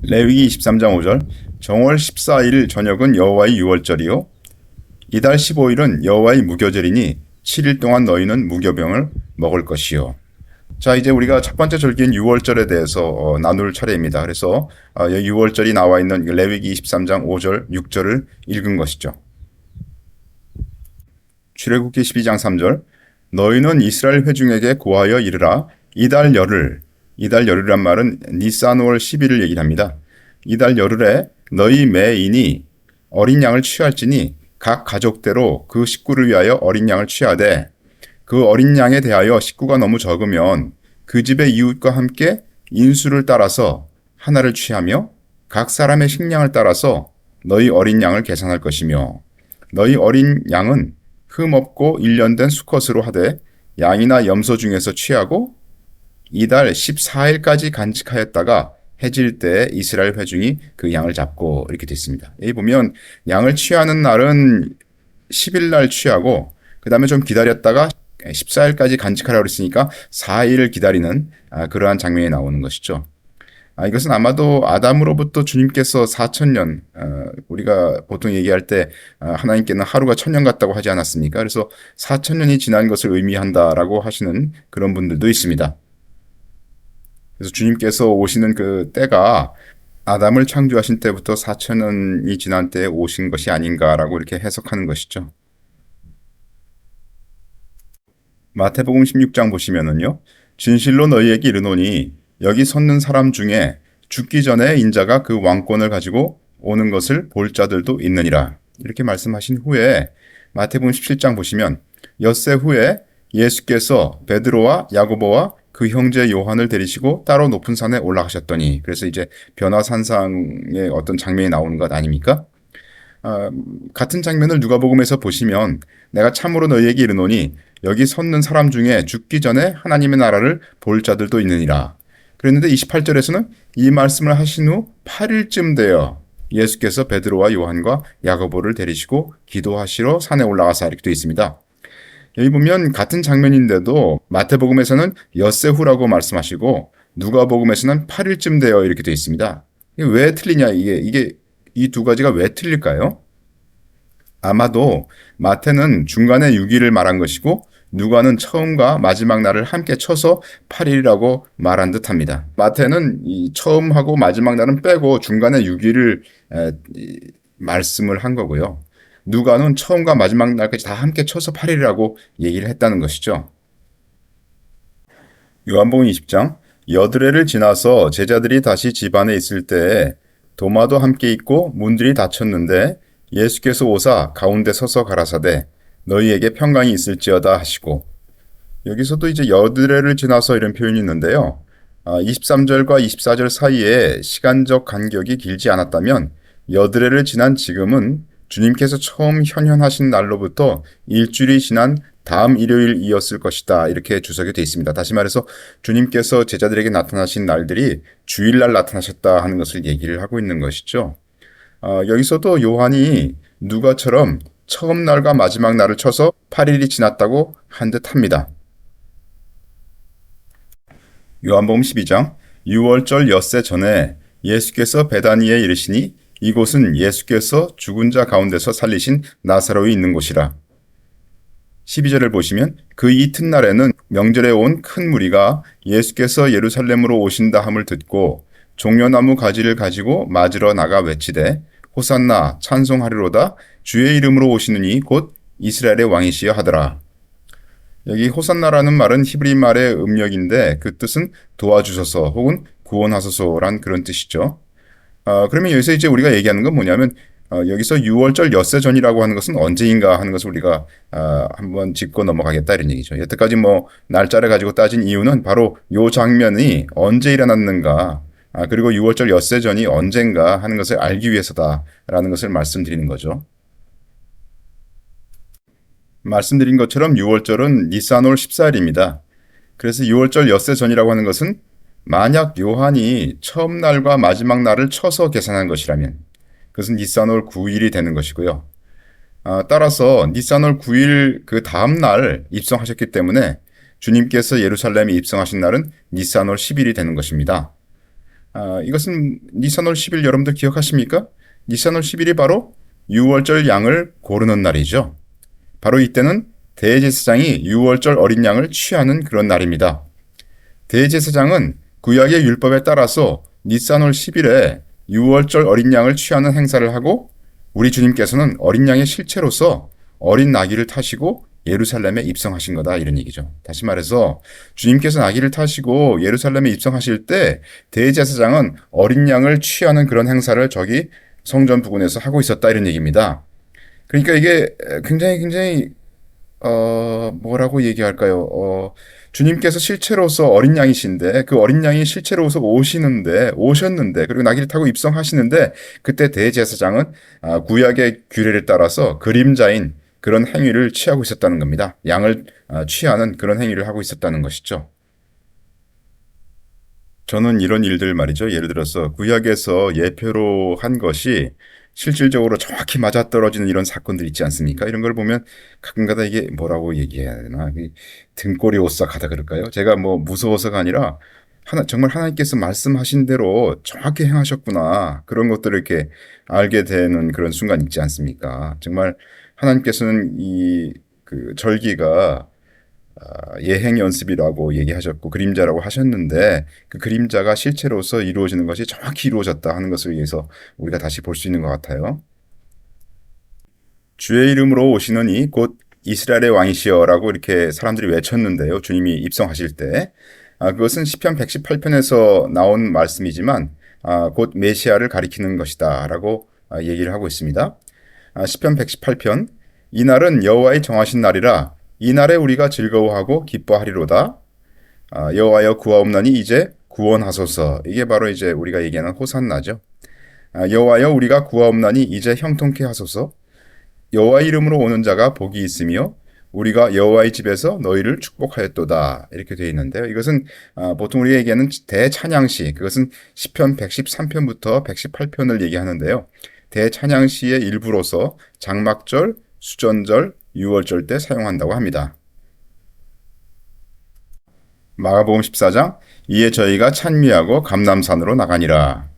레위기 23장 5절 정월 14일 저녁은 여호와의 유월절이요 이달 15일은 여호와의 무교절이니 7일 동안 너희는 무교병을 먹을 것이요. 자, 이제 우리가 첫 번째 절기인 유월절에 대해서 나눌 차례입니다. 그래서 유월절이 나와 있는 레위기 23장 5절, 6절을 읽은 것이죠. 출애굽기 12장 3절 너희는 이스라엘 회중에게 고하여 이르라 이달 열흘이란 말은 니산월 10일을 얘기를 합니다. 이달 열흘에 너희 매인이 어린 양을 취할지니 각 가족대로 그 식구를 위하여 어린 양을 취하되 그 어린 양에 대하여 식구가 너무 적으면 그 집의 이웃과 함께 인수를 따라서 하나를 취하며 각 사람의 식량을 따라서 너희 어린 양을 계산할 것이며 너희 어린 양은 흠 없고 일련된 수컷으로 하되 양이나 염소 중에서 취하고 이달 14일까지 간직하였다가 해질 때 이스라엘 회중이 그 양을 잡고 이렇게 되어 있습니다. 여기 보면 양을 취하는 날은 10일 날 취하고 그 다음에 좀 기다렸다가 14일까지 간직하라고 했으니까 4일을 기다리는 그러한 장면이 나오는 것이죠. 이것은 아마도 아담으로부터 주님께서 4,000년, 우리가 보통 얘기할 때 하나님께는 하루가 1,000년 같다고 하지 않았습니까? 그래서 4,000년이 지난 것을 의미한다라고 하시는 그런 분들도 있습니다. 그래서 주님께서 오시는 그 때가 아담을 창조하신 때부터 4,000년이 지난 때에 오신 것이 아닌가라고 이렇게 해석하는 것이죠. 마태복음 16장 보시면은요. 진실로 너희에게 이르노니 여기 섰는 사람 중에 죽기 전에 인자가 그 왕권을 가지고 오는 것을 볼 자들도 있느니라. 이렇게 말씀하신 후에 마태복음 17장 보시면 엿새 후에 예수께서 베드로와 야고보와 그 형제 요한을 데리시고 따로 높은 산에 올라가셨더니 그래서 이제 변화산상의 어떤 장면이 나오는 것 아닙니까? 같은 장면을 누가복음에서 보시면 내가 참으로 너희에게 이르노니 여기 섰는 사람 중에 죽기 전에 하나님의 나라를 볼 자들도 있느니라. 그랬는데 28절에서는 이 말씀을 하신 후 8일쯤 되어 예수께서 베드로와 요한과 야고보를 데리시고 기도하시러 산에 올라가사 이렇게 되어 있습니다. 여기 보면 같은 장면인데도 마태복음에서는 엿새 후라고 말씀하시고 누가복음에서는 8일쯤 되어 이렇게 되어 있습니다. 이게 왜 틀리냐 이게 이 두 가지가 왜 틀릴까요? 아마도 마태는 중간에 6일을 말한 것이고 누가는 처음과 마지막 날을 함께 쳐서 8일이라고 말한 듯합니다. 마태는 이 처음하고 마지막 날은 빼고 중간에 6일을 말씀을 한 거고요. 누가는 처음과 마지막 날까지 다 함께 쳐서 8일이라고 얘기를 했다는 것이죠. 요한복음 20장 여드레를 지나서 제자들이 다시 집 안에 있을 때에 도마도 함께 있고 문들이 닫혔는데 예수께서 오사 가운데 서서 가라사대 너희에게 평강이 있을지어다 하시고 여기서도 이제 여드레를 지나서 이런 표현이 있는데요. 23절과 24절 사이에 시간적 간격이 길지 않았다면 여드레를 지난 지금은 주님께서 처음 현현하신 날로부터 일주일이 지난 다음 일요일이었을 것이다. 이렇게 주석이 되어 있습니다. 다시 말해서 주님께서 제자들에게 나타나신 날들이 주일날 나타나셨다 하는 것을 얘기를 하고 있는 것이죠. 여기서도 요한이 누가처럼 처음 날과 마지막 날을 쳐서 8일이 지났다고 한 듯합니다. 요한복음 12장 6월절 엿새 전에 예수께서 베다니에 이르시니 이곳은 예수께서 죽은 자 가운데서 살리신 나사로이 있는 곳이라. 12절을 보시면 그 이튿날에는 명절에 온 큰 무리가 예수께서 예루살렘으로 오신다 함을 듣고 종려나무 가지를 가지고 맞으러 나가 외치되 호산나 찬송하리로다 주의 이름으로 오시느니 곧 이스라엘의 왕이시여 하더라. 여기 호산나라는 말은 히브리 말의 음력인데 그 뜻은 도와주소서 혹은 구원하소서란 그런 뜻이죠. 그러면 여기서 이제 우리가 얘기하는 건 뭐냐면 여기서 유월절 엿새 전이라고 하는 것은 언제인가 하는 것을 우리가 한번 짚고 넘어가겠다 이런 얘기죠. 여태까지 뭐 날짜를 가지고 따진 이유는 바로 요 장면이 언제 일어났는가 그리고 유월절 엿새 전이 언젠가 하는 것을 알기 위해서다라는 것을 말씀드리는 거죠. 말씀드린 것처럼 유월절은 니산월 14일입니다. 그래서 유월절 엿새 전이라고 하는 것은 만약 요한이 처음 날과 마지막 날을 쳐서 계산한 것이라면 그것은 니산월 9일이 되는 것이고요. 따라서 니산월 9일 그 다음 날 입성하셨기 때문에 주님께서 예루살렘에 입성하신 날은 니산월 10일이 되는 것입니다. 이것은 니산월 10일 여러분들 기억하십니까? 니산월 10일이 바로 유월절 양을 고르는 날이죠. 바로 이때는 대제사장이 유월절 어린 양을 취하는 그런 날입니다. 대제사장은 구약의 율법에 따라서 니산월 10일에 유월절 어린 양을 취하는 행사를 하고 우리 주님께서는 어린 양의 실체로서 어린 나귀를 타시고 예루살렘에 입성하신 거다 이런 얘기죠. 다시 말해서 주님께서 나귀를 타시고 예루살렘에 입성하실 때 대제사장은 어린 양을 취하는 그런 행사를 저기 성전 부근에서 하고 있었다 이런 얘기입니다. 그러니까 이게 굉장히 뭐라고 얘기할까요? 주님께서 실체로서 어린 양이신데 그 어린 양이 실체로서 오셨는데 그리고 나귀를 타고 입성하시는데 그때 대제사장은 구약의 규례를 따라서 그림자인 그런 행위를 취하고 있었다는 겁니다. 양을 취하는 그런 행위를 하고 있었다는 것이죠. 저는 이런 일들 말이죠. 예를 들어서 구약에서 예표로 한 것이 실질적으로 정확히 맞아떨어지는 이런 사건들 있지 않습니까? 이런 걸 보면 가끔가다 이게 뭐라고 얘기해야 되나? 등골이 오싹하다 그럴까요? 제가 뭐 무서워서가 아니라 정말 하나님께서 말씀하신 대로 정확히 행하셨구나. 그런 것들을 이렇게 알게 되는 그런 순간 있지 않습니까? 정말 하나님께서는 그 절기가 예행 연습이라고 얘기하셨고 그림자라고 하셨는데 그 그림자가 실체로서 이루어지는 것이 정확히 이루어졌다 하는 것을 위해서 우리가 다시 볼 수 있는 것 같아요. 주의 이름으로 오시는 이 곧 이스라엘의 왕이시여라고 이렇게 사람들이 외쳤는데요. 주님이 입성하실 때 그것은 시편 118편에서 나온 말씀이지만 곧 메시아를 가리키는 것이다라고 얘기를 하고 있습니다. 시편 118편 이날은 여호와의 정하신 날이라 이날에 우리가 즐거워하고 기뻐하리로다. 여호와여 구하옵나니 이제 구원하소서. 이게 바로 이제 우리가 얘기하는 호산나죠. 여호와여 우리가 구하옵나니 이제 형통케 하소서. 여호와 이름으로 오는 자가 복이 있으며 우리가 여호와의 집에서 너희를 축복하였도다. 이렇게 되어 있는데요. 이것은 보통 우리가 얘기하는 대찬양시, 그것은 시편 113편부터 118편을 얘기하는데요. 대찬양시의 일부로서 장막절, 수전절, 유월절 때 사용한다고 합니다. 마가복음 14장 이에 저희가 찬미하고 감람산으로 나가니라.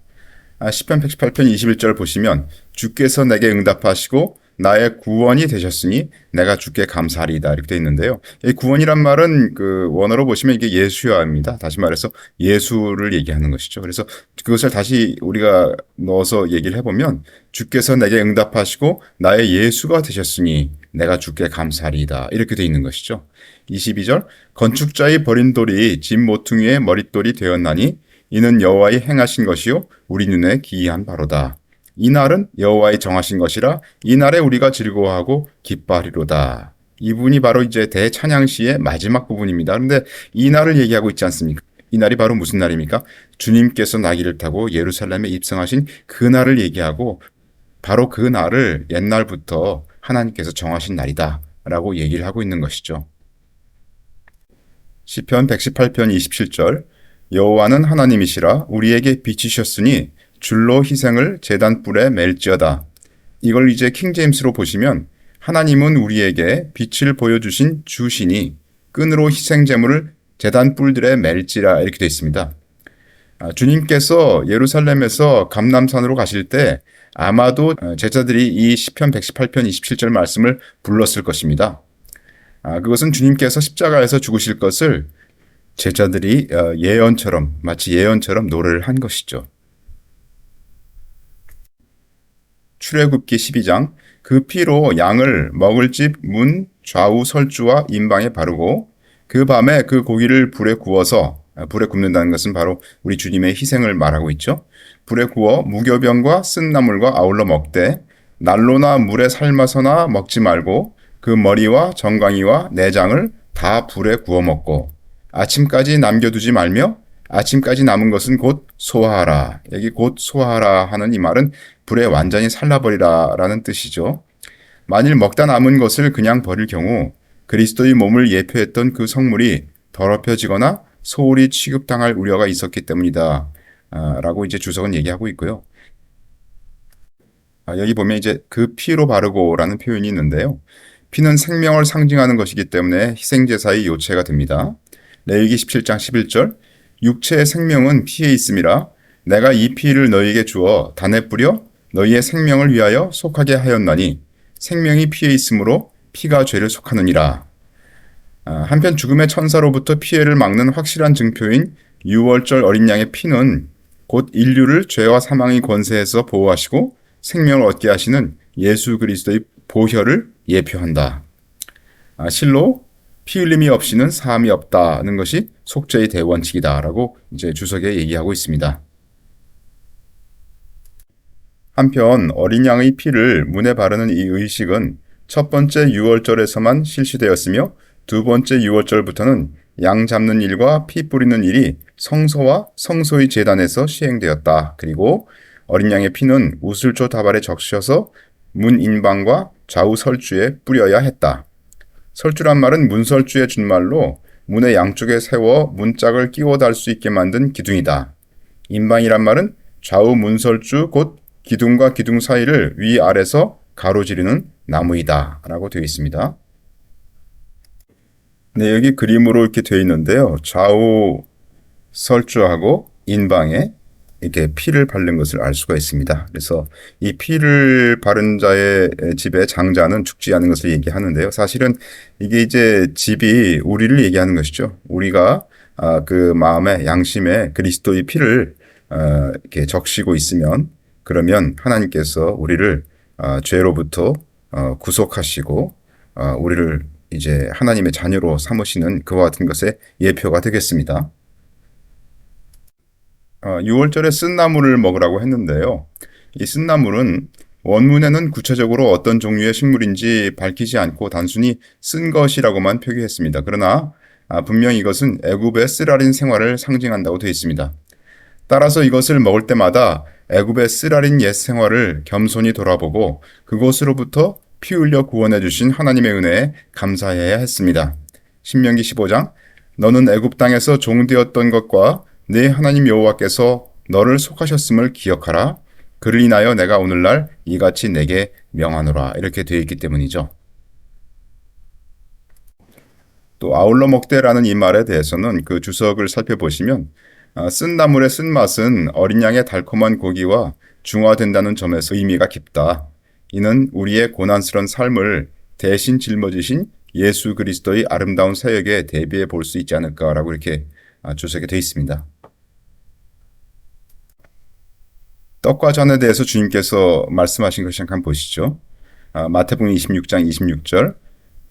시편 118편 21절 보시면 주께서 내게 응답하시고 나의 구원이 되셨으니 내가 주께 감사하리이다 이렇게 되어 있는데요. 이 구원이란 말은 그 원어로 보시면 이게 예수야입니다. 다시 말해서 예수를 얘기하는 것이죠. 그래서 그것을 다시 우리가 넣어서 얘기를 해보면 주께서 내게 응답하시고 나의 예수가 되셨으니 내가 주께 감사하리이다 이렇게 되어 있는 것이죠. 22절 건축자의 버린 돌이 집 모퉁이의 머릿돌이 되었나니 이는 여호와의 행하신 것이요 우리 눈에 기이한 바로다. 이 날은 여호와의 정하신 것이라 이 날에 우리가 즐거워하고 기뻐하리로다. 이분이 바로 이제 대찬양시의 마지막 부분입니다. 그런데 이 날을 얘기하고 있지 않습니까? 이 날이 바로 무슨 날입니까? 주님께서 나귀를 타고 예루살렘에 입성하신 그 날을 얘기하고 바로 그 날을 옛날부터 하나님께서 정하신 날이다 라고 얘기를 하고 있는 것이죠. 시편 118편 27절 여호와는 하나님이시라 우리에게 빛이셨으니 줄로 희생을 제단불에 맬지어다. 이걸 이제 킹제임스로 보시면 하나님은 우리에게 빛을 보여주신 주시니 끈으로 희생제물을 제단불들에 맬지라 이렇게 되어 있습니다. 주님께서 예루살렘에서 감람산으로 가실 때 아마도 제자들이 이 시편 118편 27절 말씀을 불렀을 것입니다. 그것은 주님께서 십자가에서 죽으실 것을 제자들이 마치 예언처럼 노래를 한 것이죠. 출애굽기 12장 그 피로 양을 먹을 집 문 좌우 설주와 임방에 바르고 그 밤에 그 고기를 불에 구워서 불에 굽는다는 것은 바로 우리 주님의 희생을 말하고 있죠. 불에 구워 무교병과 쓴 나물과 아울러 먹되 난로나 물에 삶아서나 먹지 말고 그 머리와 정강이와 내장을 다 불에 구워 먹고 아침까지 남겨두지 말며 아침까지 남은 것은 곧 소화하라. 여기 곧 소화하라 하는 이 말은 불에 완전히 살라버리라 라는 뜻이죠. 만일 먹다 남은 것을 그냥 버릴 경우 그리스도의 몸을 예표했던 그 성물이 더럽혀지거나 소홀히 취급당할 우려가 있었기 때문이다. 라고 이제 주석은 얘기하고 있고요. 여기 보면 이제 그 피로 바르고 라는 표현이 있는데요. 피는 생명을 상징하는 것이기 때문에 희생제사의 요체가 됩니다. 레위기 17장 11절 육체의 생명은 피에 있음이라 내가 이 피를 너희에게 주어 단에 뿌려 너희의 생명을 위하여 속하게 하였나니 생명이 피에 있으므로 피가 죄를 속하느니라. 한편 죽음의 천사로부터 피해를 막는 확실한 증표인 유월절 어린 양의 피는 곧 인류를 죄와 사망의 권세에서 보호하시고 생명을 얻게 하시는 예수 그리스도의 보혈을 예표한다. 실로 피 흘림이 없이는 사함이 없다는 것이 속죄의 대원칙이다라고 이제 주석에 얘기하고 있습니다. 한편 어린 양의 피를 문에 바르는 이 의식은 첫 번째 유월절에서만 실시되었으며 두 번째 유월절부터는 양 잡는 일과 피 뿌리는 일이 성소와 성소의 제단에서 시행되었다. 그리고 어린 양의 피는 우슬조 다발에 적셔서 문 인방과 좌우 설주에 뿌려야 했다. 설주란 말은 문설주의 준말로 문의 양쪽에 세워 문짝을 끼워 달 수 있게 만든 기둥이다. 인방이란 말은 좌우 문설주 곧 기둥과 기둥 사이를 위아래서 가로지르는 나무이다 라고 되어 있습니다. 네, 여기 그림으로 이렇게 되어 있는데요. 좌우 설주하고 인방에 이렇게 피를 바른 것을 알 수가 있습니다. 그래서 이 피를 바른 자의 집에 장자는 죽지 않은 것을 얘기하는데요. 사실은 이게 이제 집이 우리를 얘기하는 것이죠. 우리가 그 마음에 양심에 그리스도의 피를 이렇게 적시고 있으면 그러면 하나님께서 우리를 죄로부터 구속하시고 우리를 이제 하나님의 자녀로 삼으시는 그와 같은 것의 예표가 되겠습니다. 6월절에 쓴나물을 먹으라고 했는데요. 이 쓴나물은 원문에는 구체적으로 어떤 종류의 식물인지 밝히지 않고 단순히 쓴 것이라고만 표기했습니다. 그러나 분명 이것은 애굽의 쓰라린 생활을 상징한다고 되어 있습니다. 따라서 이것을 먹을 때마다 애굽의 쓰라린 옛 생활을 겸손히 돌아보고 그곳으로부터 피 흘려 구원해 주신 하나님의 은혜에 감사해야 했습니다. 신명기 15장 너는 애굽 땅에서 종되었던 것과 네 하나님 여호와께서 너를 속하셨음을 기억하라. 그를 인하여 내가 오늘날 이같이 내게 명하노라. 이렇게 되어 있기 때문이죠. 또 아울러 먹되라는 이 말에 대해서는 그 주석을 살펴보시면 쓴 나물의 쓴맛은 어린 양의 달콤한 고기와 중화된다는 점에서 의미가 깊다. 이는 우리의 고난스러운 삶을 대신 짊어지신 예수 그리스도의 아름다운 사역에 대비해 볼 수 있지 않을까라고 이렇게 주석에 되어 있습니다. 떡과 잔에 대해서 주님께서 말씀하신 것을 잠깐 보시죠. 마태복음 26장 26절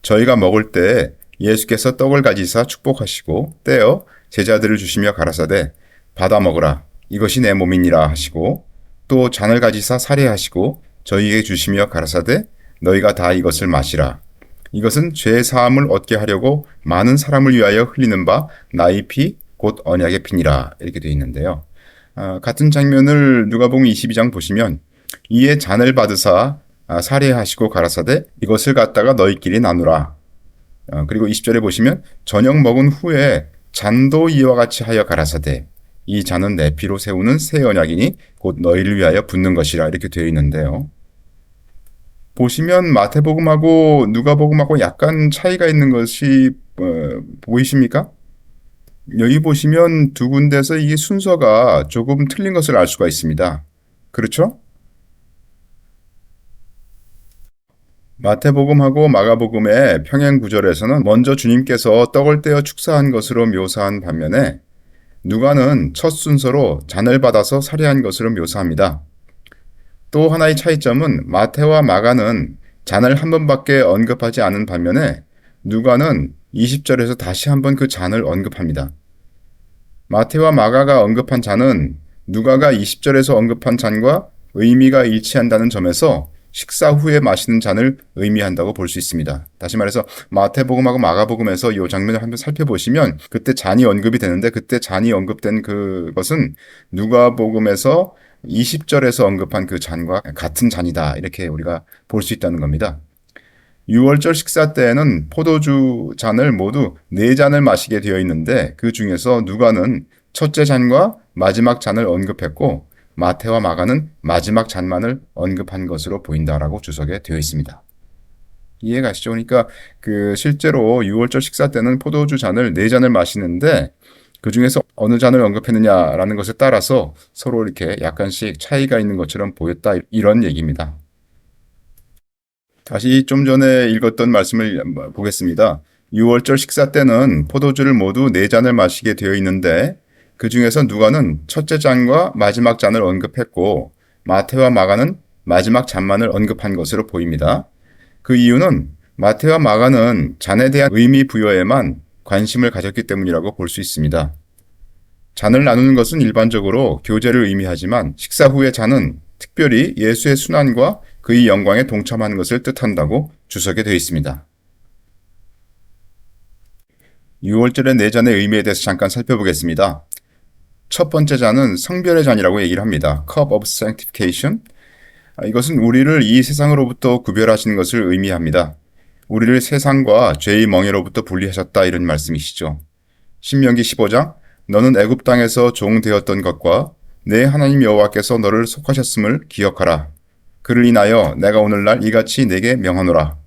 저희가 먹을 때 예수께서 떡을 가지사 축복하시고 떼어 제자들을 주시며 가라사대 받아 먹으라 이것이 내 몸이니라 하시고 또 잔을 가지사 살해하시고 저희에게 주시며 가라사대 너희가 다 이것을 마시라 이것은 죄 사함을 얻게 하려고 많은 사람을 위하여 흘리는 바 나의 피 곧 언약의 피니라 이렇게 되어 있는데요. 같은 장면을 누가복음 22장 보시면 이에 잔을 받으사 살해하시고 가라사대 이것을 갖다가 너희끼리 나누라. 그리고 20절에 보시면 저녁 먹은 후에 잔도 이와 같이 하여 가라사대 이 잔은 내 피로 세우는 새 언약이니 곧 너희를 위하여 붓는 것이라 이렇게 되어 있는데요. 보시면 마태복음하고 누가복음하고 약간 차이가 있는 것이 보이십니까? 여기 보시면 두 군데서 이 순서가 조금 틀린 것을 알 수가 있습니다. 그렇죠? 마태복음하고 마가복음의 평행 구절에서는 먼저 주님께서 떡을 떼어 축사한 것으로 묘사한 반면에 누가는 첫 순서로 잔을 받아서 살해한 것으로 묘사합니다. 또 하나의 차이점은 마태와 마가는 잔을 한 번밖에 언급하지 않은 반면에 누가는 20절에서 다시 한번 그 잔을 언급합니다. 마태와 마가가 언급한 잔은 누가가 20절에서 언급한 잔과 의미가 일치한다는 점에서 식사 후에 마시는 잔을 의미한다고 볼 수 있습니다. 다시 말해서 마태복음하고 마가복음에서 이 장면을 한번 살펴보시면 그때 잔이 언급이 되는데 그때 잔이 언급된 그것은 누가복음에서 20절에서 언급한 그 잔과 같은 잔이다. 이렇게 우리가 볼 수 있다는 겁니다. 6월절 식사 때에는 포도주 잔을 모두 4잔을 마시게 되어 있는데 그 중에서 누가는 첫째 잔과 마지막 잔을 언급했고 마태와 마가는 마지막 잔만을 언급한 것으로 보인다라고 주석에 되어 있습니다. 이해가시죠? 그러니까 실제로 6월절 식사 때는 포도주 잔을 4잔을 마시는데 그 중에서 어느 잔을 언급했느냐라는 것에 따라서 서로 이렇게 약간씩 차이가 있는 것처럼 보였다. 이런 얘기입니다. 다시 좀 전에 읽었던 말씀을 보겠습니다. 6월절 식사 때는 포도주를 모두 4잔을 마시게 되어 있는데 그 중에서 누가는 첫째 잔과 마지막 잔을 언급했고 마태와 마가는 마지막 잔만을 언급한 것으로 보입니다. 그 이유는 마태와 마가는 잔에 대한 의미 부여에만 관심을 가졌기 때문이라고 볼 수 있습니다. 잔을 나누는 것은 일반적으로 교제를 의미하지만 식사 후의 잔은 특별히 예수의 순환과 그의 영광에 동참하는 것을 뜻한다고 주석에 되어 있습니다. 6월절의 네 잔의 의미에 대해서 잠깐 살펴보겠습니다. 첫 번째 잔은 성별의 잔이라고 얘기를 합니다. Cup of Sanctification. 이것은 우리를 이 세상으로부터 구별하시는 것을 의미합니다. 우리를 세상과 죄의 멍에로부터 분리하셨다 이런 말씀이시죠. 신명기 15장 너는 애굽 땅에서 종 되었던 것과 내 하나님 여호와께서 너를 속하셨음을 기억하라. 그를 인하여 내가 오늘날 이같이 내게 명하노라.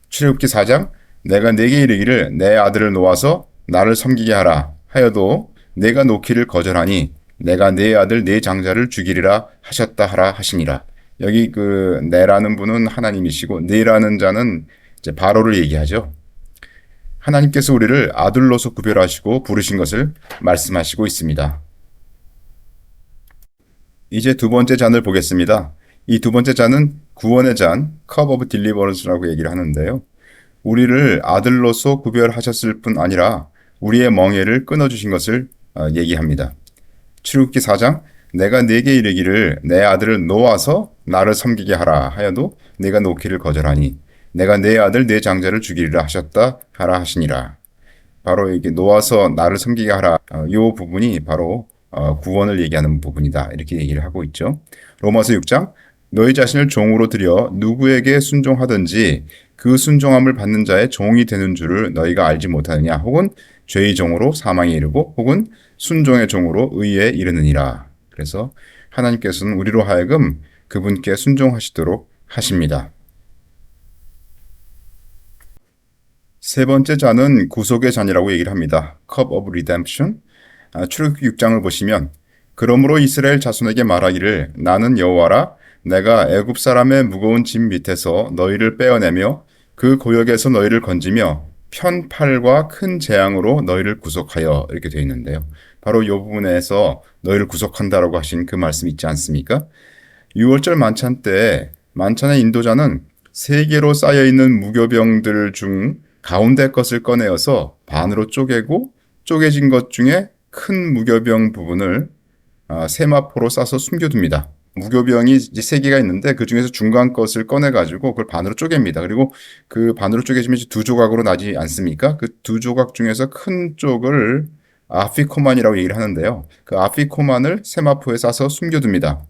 출애굽기 4장 내가 내게 이르기를 내 아들을 놓아서 나를 섬기게 하라 하여도 내가 놓기를 거절하니 내가 내 아들 내 장자를 죽이리라 하셨다 하라 하시니라. 여기 그 내라는 분은 하나님이시고 네라는 자는 이제 바로를 얘기하죠. 하나님께서 우리를 아들로서 구별하시고 부르신 것을 말씀하시고 있습니다. 이제 두 번째 잔을 보겠습니다. 이 두 번째 잔은 구원의 잔, Cup of Deliverance라고 얘기를 하는데요. 우리를 아들로서 구별하셨을 뿐 아니라 우리의 멍에를 끊어주신 것을 얘기합니다. 출애굽기 4장 내가 네게 이르기를 내 아들을 놓아서 나를 섬기게 하라 하여도 네가 놓기를 거절하니 내가 내 아들 내 장자를 죽이리라 하셨다 하라 하시니라. 바로 이게 놓아서 나를 섬기게 하라. 이 부분이 바로 구원을 얘기하는 부분이다. 이렇게 얘기를 하고 있죠. 로마서 6장 너희 자신을 종으로 들여 누구에게 순종하든지 그 순종함을 받는 자의 종이 되는 줄을 너희가 알지 못하느냐. 혹은 죄의 종으로 사망에 이르고 혹은 순종의 종으로 의에 이르느니라. 그래서 하나님께서는 우리로 하여금 그분께 순종하시도록 하십니다. 세 번째 잔은 구속의 잔이라고 얘기를 합니다. Cup of Redemption. 출애굽기 6장을 보시면 그러므로 이스라엘 자손에게 말하기를 나는 여호와라 내가 애굽 사람의 무거운 짐 밑에서 너희를 빼어내며 그 고역에서 너희를 건지며 편팔과 큰 재앙으로 너희를 구속하여 이렇게 되어 있는데요. 바로 이 부분에서 너희를 구속한다라고 하신 그 말씀 있지 않습니까? 6월절 만찬 때 만찬의 인도자는 3개로 쌓여있는 무교병들 중 가운데 것을 꺼내어서 반으로 쪼개고 쪼개진 것 중에 큰 무교병 부분을 세마포로 싸서 숨겨둡니다. 무교병이 이제 3개가 있는데 그 중에서 중간 것을 꺼내가지고 그걸 반으로 쪼갭니다. 그리고 그 반으로 쪼개지면 이제 2조각으로 나지 않습니까? 그 2조각 중에서 큰 쪽을 아피코만이라고 얘기를 하는데요. 그 아피코만을 세마포에 싸서 숨겨둡니다.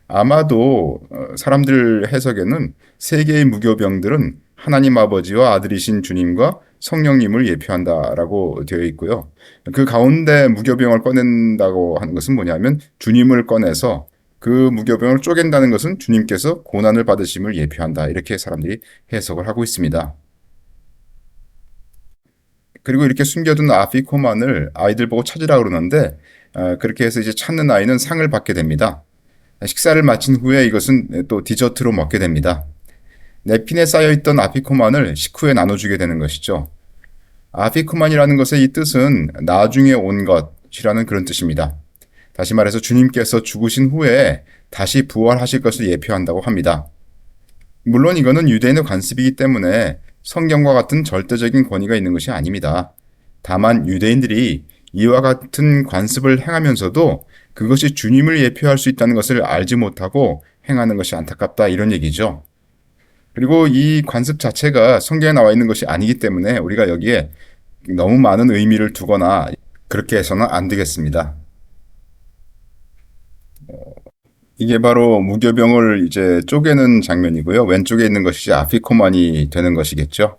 아마도 사람들 해석에는 3개의 무교병들은 하나님 아버지와 아들이신 주님과 성령님을 예표한다라고 되어 있고요. 그 가운데 무교병을 꺼낸다고 하는 것은 뭐냐면 주님을 꺼내서 그 무교병을 쪼갠다는 것은 주님께서 고난을 받으심을 예표한다. 이렇게 사람들이 해석을 하고 있습니다. 그리고 이렇게 숨겨둔 아피코만을 아이들 보고 찾으라 그러는데 그렇게 해서 이제 찾는 아이는 상을 받게 됩니다. 식사를 마친 후에 이것은 또 디저트로 먹게 됩니다. 냅킨에 쌓여있던 아피코만을 식후에 나눠주게 되는 것이죠. 아피코만이라는 것의 이 뜻은 나중에 온 것이라는 그런 뜻입니다. 다시 말해서 주님께서 죽으신 후에 다시 부활하실 것을 예표한다고 합니다. 물론 이거는 유대인의 관습이기 때문에 성경과 같은 절대적인 권위가 있는 것이 아닙니다. 다만 유대인들이 이와 같은 관습을 행하면서도 그것이 주님을 예표할 수 있다는 것을 알지 못하고 행하는 것이 안타깝다 이런 얘기죠. 그리고 이 관습 자체가 성경에 나와 있는 것이 아니기 때문에 우리가 여기에 너무 많은 의미를 두거나 그렇게 해서는 안 되겠습니다. 이게 바로 무교병을 이제 쪼개는 장면이고요. 왼쪽에 있는 것이 아피코만이 되는 것이겠죠.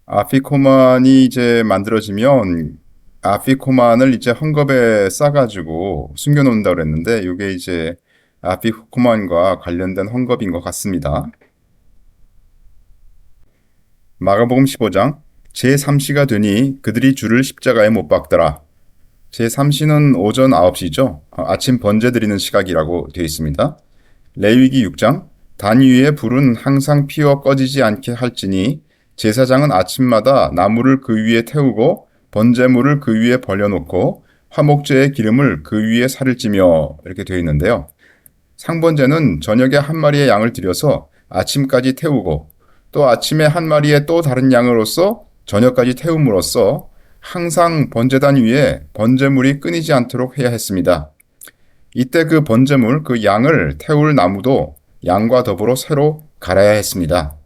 아피코만이 이제 만들어지면 아피코만을 이제 헝겊에 싸가지고 숨겨놓는다고 그랬는데 이게 이제 아피코만과 관련된 헝겊인 것 같습니다. 마가복음 15장 제3시가 되니 그들이 주를 십자가에 못 박더라. 제3시는 오전 9시죠. 아침 번제 드리는 시각이라고 되어 있습니다. 레위기 6장 단 위에 불은 항상 피어 꺼지지 않게 할지니 제사장은 아침마다 나무를 그 위에 태우고 번제물을 그 위에 벌려놓고 화목제의 기름을 그 위에 살을 찌며 이렇게 되어 있는데요. 상번제는 저녁에 한 마리의 양을 들여서 아침까지 태우고 또 아침에 한 마리의 또 다른 양으로서 저녁까지 태움으로써 항상 번제단 위에 번제물이 끊이지 않도록 해야 했습니다. 이때 그 번제물, 그 양을 태울 나무도 양과 더불어 새로 갈아야 했습니다.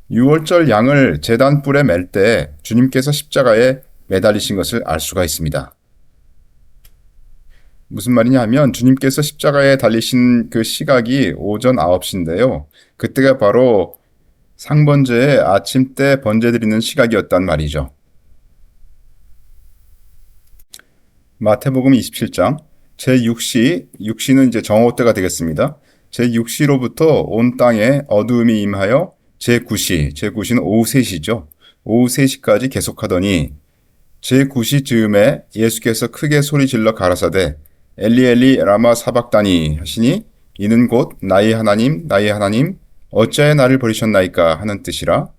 유월절 양을 제단 뿔에 맬 때 주님께서 십자가에 매달리신 것을 알 수가 있습니다. 무슨 말이냐 하면 주님께서 십자가에 달리신 그 시각이 오전 9시인데요. 그때가 바로 상번제의 아침 때 번제 드리는 시각이었단 말이죠. 마태복음 27장 제6시, 6시는 이제 정오 때가 되겠습니다. 제6시로부터 온 땅에 어두움이 임하여 제9시는 오후 3시죠. 오후 3시까지 계속하더니 제9시 즈음에 예수께서 크게 소리질러 가라사대 엘리 엘리 라마 사박다니 하시니 이는 곧 나의 하나님 나의 하나님 어찌하여 나를 버리셨나이까 하는 뜻이라.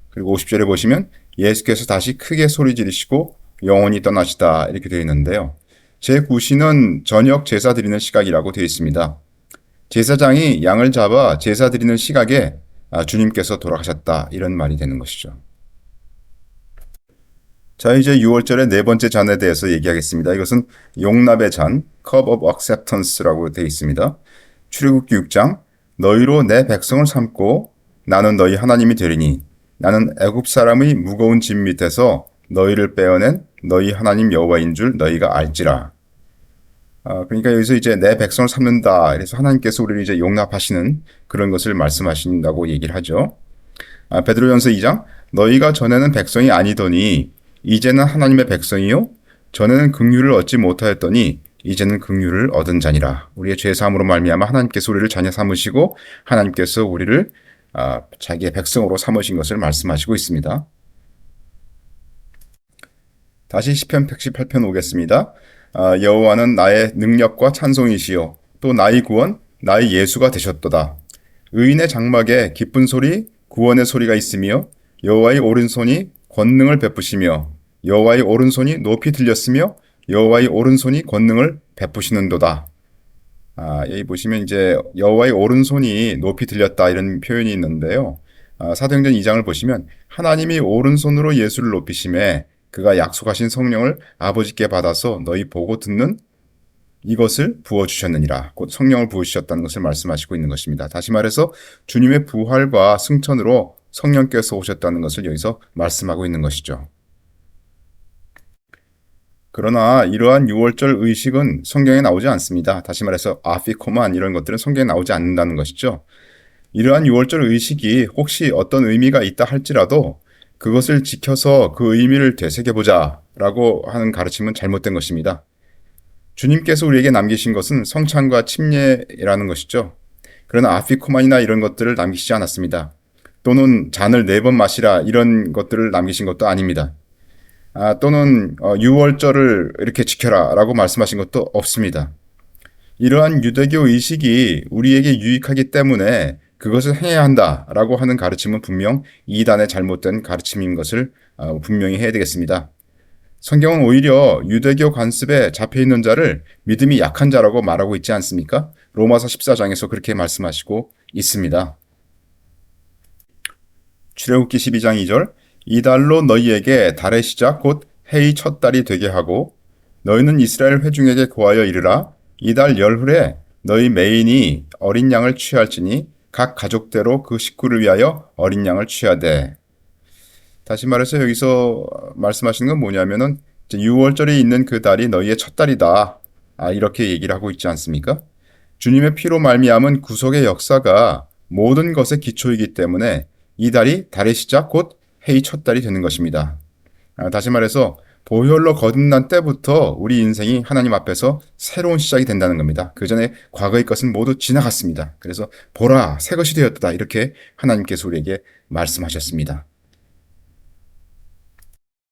그리고 50절에 보시면 예수께서 다시 크게 소리 지르시고 영원히 떠나시다 이렇게 되어 있는데요. 제9시는 저녁 제사 드리는 시각이라고 되어 있습니다. 제사장이 양을 잡아 제사 드리는 시각에 주님께서 돌아가셨다 이런 말이 되는 것이죠. 자, 이제 6월절의 네 번째 잔에 대해서 얘기하겠습니다. 이것은 용납의 잔, Cup of Acceptance라고 되어 있습니다. 출애굽기 6장 너희로 내 백성을 삼고 나는 너희 하나님이 되리니 나는 애굽 사람의 무거운 짐 밑에서 너희를 빼어낸 너희 하나님 여호와인 줄 너희가 알지라. 그러니까 여기서 이제 내 백성을 삼는다. 그래서 하나님께서 우리를 이제 용납하시는 그런 것을 말씀하신다고 얘기를 하죠. 베드로전서 2장 너희가 전에는 백성이 아니더니 이제는 하나님의 백성이요 전에는 긍휼을 얻지 못하였더니 이제는 긍휼을 얻은 자니라. 우리의 죄 사함으로 말미암아 하나님께서 우리를 자녀 삼으시고 하나님께서 우리를 자기의 백성으로 삼으신 것을 말씀하시고 있습니다. 다시 시편 118편 오겠습니다. 여호와는 나의 능력과 찬송이시요 또 나의 구원 나의 예수가 되셨도다. 의인의 장막에 기쁜 소리 구원의 소리가 있으며 여호와의 오른손이 권능을 베푸시며 여호와의 오른손이 높이 들렸으며 여호와의 오른손이 권능을 베푸시는도다. 여기 보시면 이제 여호와의 오른손이 높이 들렸다 이런 표현이 있는데요. 사도행전 2장을 보시면 하나님이 오른손으로 예수를 높이심에 그가 약속하신 성령을 아버지께 받아서 너희 보고 듣는 이것을 부어주셨느니라. 곧 성령을 부으셨다는 것을 말씀하시고 있는 것입니다. 다시 말해서 주님의 부활과 승천으로 성령께서 오셨다는 것을 여기서 말씀하고 있는 것이죠. 그러나 이러한 유월절 의식은 성경에 나오지 않습니다. 다시 말해서 아피코만 이런 것들은 성경에 나오지 않는다는 것이죠. 이러한 유월절 의식이 혹시 어떤 의미가 있다 할지라도 그것을 지켜서 그 의미를 되새겨보자 라고 하는 가르침은 잘못된 것입니다. 주님께서 우리에게 남기신 것은 성찬과 침례라는 것이죠. 그러나 아피코만이나 이런 것들을 남기시지 않았습니다. 또는 잔을 4번 마시라 이런 것들을 남기신 것도 아닙니다. 또는 유월절을 이렇게 지켜라 라고 말씀하신 것도 없습니다. 이러한 유대교 의식이 우리에게 유익하기 때문에 그것을 해야 한다라고 하는 가르침은 분명 이단의 잘못된 가르침인 것을 분명히 해야 되겠습니다. 성경은 오히려 유대교 관습에 잡혀있는 자를 믿음이 약한 자라고 말하고 있지 않습니까? 로마서 14장에서 그렇게 말씀하시고 있습니다. 출애굽기 12장 2절 이달로 너희에게 달의 시작 곧 해의 첫 달이 되게 하고 너희는 이스라엘 회중에게 고하여 이르라 이달 열흘에 너희 매인이 어린 양을 취할지니 각 가족대로 그 식구를 위하여 어린 양을 취하되. 다시 말해서 여기서 말씀하시는 건 뭐냐면은 6월절에 있는 그 달이 너희의 첫 달이다. 이렇게 얘기를 하고 있지 않습니까? 주님의 피로 말미암은 구속의 역사가 모든 것의 기초이기 때문에 이 달이 달의 시작 곧 해의 첫 달이 되는 것입니다. 다시 말해서 보혈로 거듭난 때부터 우리 인생이 하나님 앞에서 새로운 시작이 된다는 겁니다. 그 전에 과거의 것은 모두 지나갔습니다. 그래서 보라 새 것이 되었다 이렇게 하나님께서 우리에게 말씀하셨습니다.